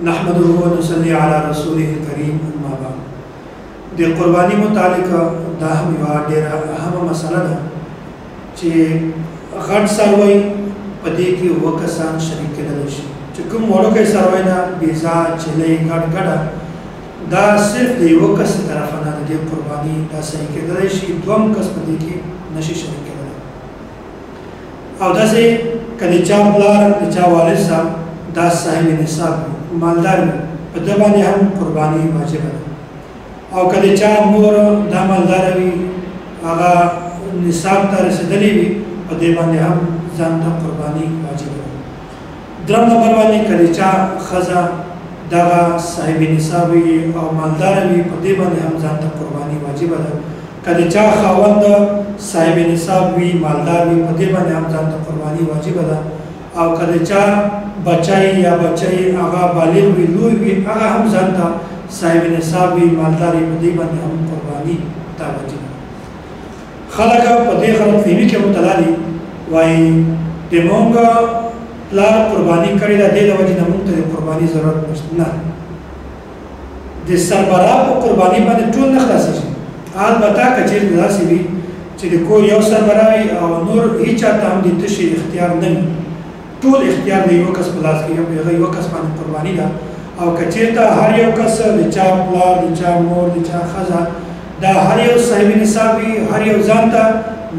نحمده ونصلي على رسوله الكريم اما بعد. د قرباني متعلق دا هم یو ډیره اهمه مسله ده چې غټ سروي په دې کې وکسان شریک کېدل شي. چې کوم وړوکی سروي ده بیزا چلې غټ غټه دا صرف د یو کس طرف نه د قرباني دا صحیح کېدل شي، دوم کس په دې کې نشي شریک کېدل. او داسې کله چا پلار د چا والد صاحب دا صاحب نصاب مالدار په دې باندې هم قرباني واجب ده. او کله چا مور دا مالدار وي هغه نصاب ته رسیدلې وي په دې باندې هم ځان ته قرباني واجب ده. درم نمبر باندې کله چا خزا دا صاحب نصاب او مالدار وي په دې باندې هم ځان ته قرباني واجب ده. کله چا خاوند صاحب نصاب وي مالدار وي په دې باندې هم ځان ته قرباني واجب ده. او کله چا بچای یا بچای هغه بالغ وي لوی وي هغه هم ځان ته صاحب نصاب وي مالدار وي په دې باندې هم قرباني ته واجب ده. خلک په دې غلط فهمي کې مبتلا دي، وایي د مونږ پلار قرباني کړې ده دې د وجې نه مونږ ته د قرباني ضرورت نشته. نه، د سربراہ په قرباني باندې ټول نه خلاصېږي. البته که چېرته داسې وي چې د کور یو سربراہ وي او نور هېچا ته هم د تشي اختیار نه وي، ټول اختیار د یو کس په لاس کې هغه یو کس باندې قرباني ده. او که چېرته هر یو کس د چا پلار د چا مور د چا ښځه دا هر یو صاحب نصاب وي هر یو ځان ته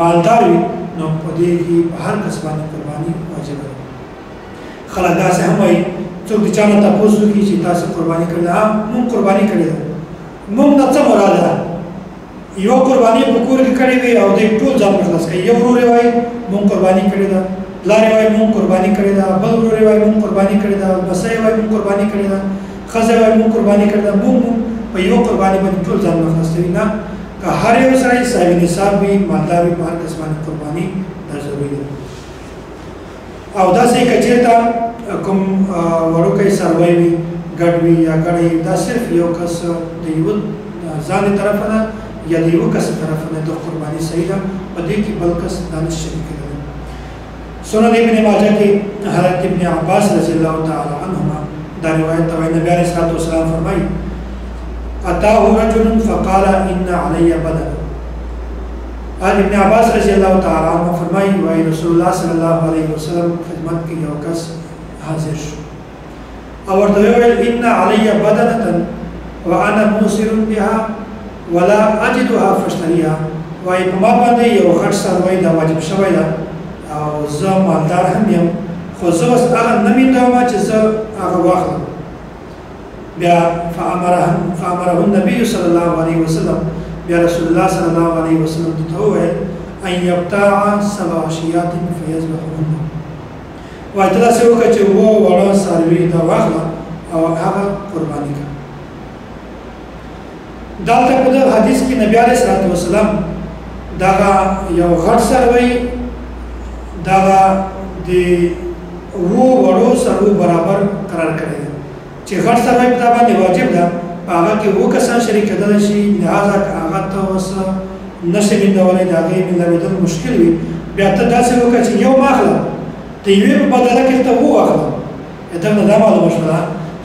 مالدار وي نو په دې کې هر کس باندې قرباني واجبه ده. خلک داسې هم وایي څوک د چا نه تپوس وکړي چې تاسو قرباني کړې ده. مونږ قرباني کړې ده. مونږ نه څه مراد ده؟ یو قرباني په کور کې کړې وي او دوی ټول ځان خلاص کوي. یو ورور وایي مونږ قرباني کړې ده، پلار وایي مونږ قرباني کړې ده، بل ورور وایي مونږ قرباني کړې ده، بسۍ وایي مونږ قرباني کړې ده، ښځه وایي مونږ قرباني کړې ده. مونږ په یو قرباني باندې ټول ځان خلاص کوي. نه، که هر یو سړی صاحب نصاب وي مالدار وي په هر کس باندې قرباني دا ضروري ده. او داسې که چېرته کوم وړوکی سروی وي ګډ وي یا ګډه وي دا صرف یو کس د یوه ځان طرفه ده یا د یوه کس طرفه ده د قرباني صحیح ده، په دې کې بل کس دا نشي شریک کېدلی. سنن ابن ماجه کې حضرت ابن عباس رضی الله تعالی عنهما دا روایت ته وایي نبي علیه الصلاة والسلام فرمایي اتاه رجل فقال ان علی بدن. ابن عباس رضی الله تعالی عنہ فرمایي وایي رسول الله صلی الله علیه وسلم خدمت کې یو کس حاضر شو او ورته وویل ان علی بدنه وانا موسر بها ولا اجدها فاشتریها. وایي په ما باندې یو غټ څاروی دا واجب شوی ده او زه مالدار هم یم، خو زه اوس هغه نه میندوم چې زه هغه واخلم. بیا فامره النبي صلی الله علیه وسلم، بیا رسول الله صلی الله علیه وسلم ته وویل ان یبتاع 7 اشیاء فیذبحهن. وایي ته داسې وکړه چې وړه څاروي دا واخله او هغه قرباني کړه. دلته په دغه حدیث کې نبي علیه الصلاة والسلام دغه یو غټ څاروی دغه د وړو څارویو برابر قرار کړی دی چې غټ څاروی په تا باندې واجب ده، په هغه کې اووه کسان شریک کېدلی شي. لهذا که هغه ته اوس نشي میندولی د هغې مینداوېدل مشکل وي، بیا ته داسې وکړه چې یو مه اخله د یوې په بدله کې ته واخله. دغه نه دا معلومه شوه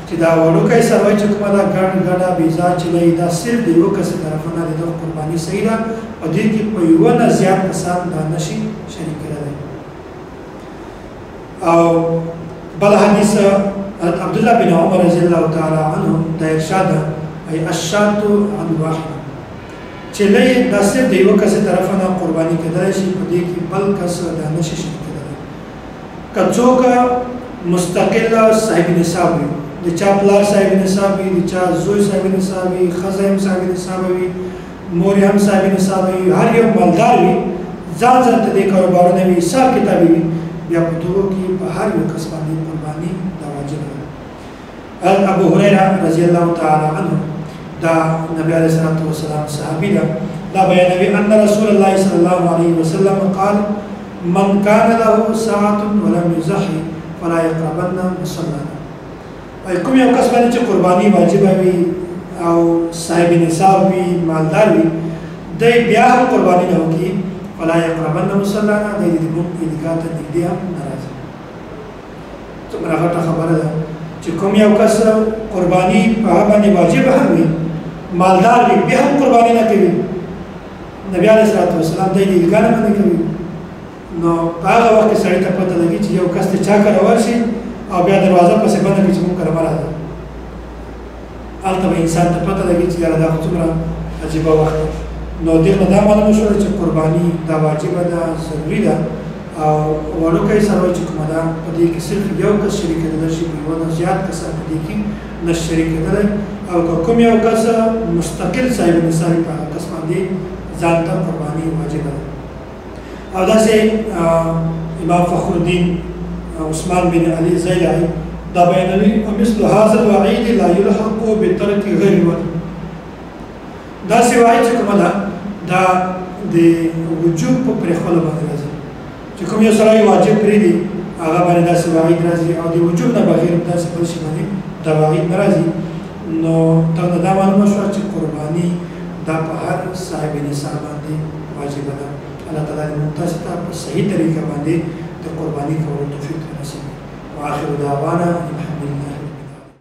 چې دا وړوکی څاروی چې کومه ده ګډ ګډه بیزا چلۍ دا صرف د یوه کس طرفه نه د دغه قرباني صحیح ده. په دې کې په یوه نه زیات کسان دا نشي شریک کېدلی. او بل حدیث عبدالله بن عمر رضی الله تعالی عنه دا ارشاد ده ای الشاة عن واحد، چلۍ دا صرف د یوه کس طرفه نه قرباني کېدلی شي، په دې کې بل کس دا نشي شریک کېدلی. که څوک مستقل صاحب نصاب وي، د چا پلار صاحب نصاب وي، د چا زوی صاحب نصاب وي، ښځه هم صاحب نصاب وي، مور هم صاحب نصاب وي، هر یو مالدار وي، ځان ځان ته دې کاروبارونه وي، حساب کتاب وي، بیا په دغو کې په هر یو کس باندې قرباني دا واجب ده. ابو هريره رضی الله تعالی عنه دا نبی علیه الصلاة والسلام صحابي ده، دا بیانوي ان رسول الله صلی الله علیه وسلم قال من كان له ساعة ولم يضحي فلا يقربن مصلانا. وایي کوم یو کس باندې چې قرباني واجبه وي او صاحب نصاب وي مالدار وي دی بیا هم قرباني نه وکړي فلا يقربن مصلانا، دی د مونږ عیدګاه ته نږدې هم نه راځي. څومره غټه خبره ده چې کوم یو کس قرباني په هغه باندې واجب هم وي مالدار وي بیا هم قرباني نه کوي نبی علیه الصلاة والسلام دا یې عیدګاه نه کوي نو په هغه وخت کې سړي ته پته لګي چې یو کس ته چا کره ورشي او بیا دروازه پسې بنده کړي چې موږ کره مه راځه هلته به انسان ته پته لګي چې یاره دا خو څومره عجیبه وخت دی نو دې نه دا معلومه شوله چې قرباني دا واجبه ده ضروري ده او وړوکی څاروی چې کومه ده په دې کې صرف یو کس شریک کېدلی شي په یوه نه زیات کسان په دې کې نشي شریک کېدلی او که کوم یو کس مستقل صاحب نصاب په هغه کس باندې ځان ته قرباني واجبه ده او داسې امام فخر الدین عثمان بن علي زیلعي دا بیانوي ومثل هذا الوعید لا یلحق بترک غیر الوجب داسې وعید چې کومه ده دا د وجوب په پرېښولو باندې راځي چې کوم یو سړی واجب پرېږدي هغه باندې داسې وعید راځي او د وجوب نه بغیر داسې بل شي باندې دا وعید نه راځي نو ته دا معلومه شوه چې قرباني دا په هر صاحب نصاب باندې واجبه ده الله تعالی دې موږ تاسو ته په صحیح طریقه باندې د قرباني کولو توفیق نصیب کړي واخر دعوانا الحمد لله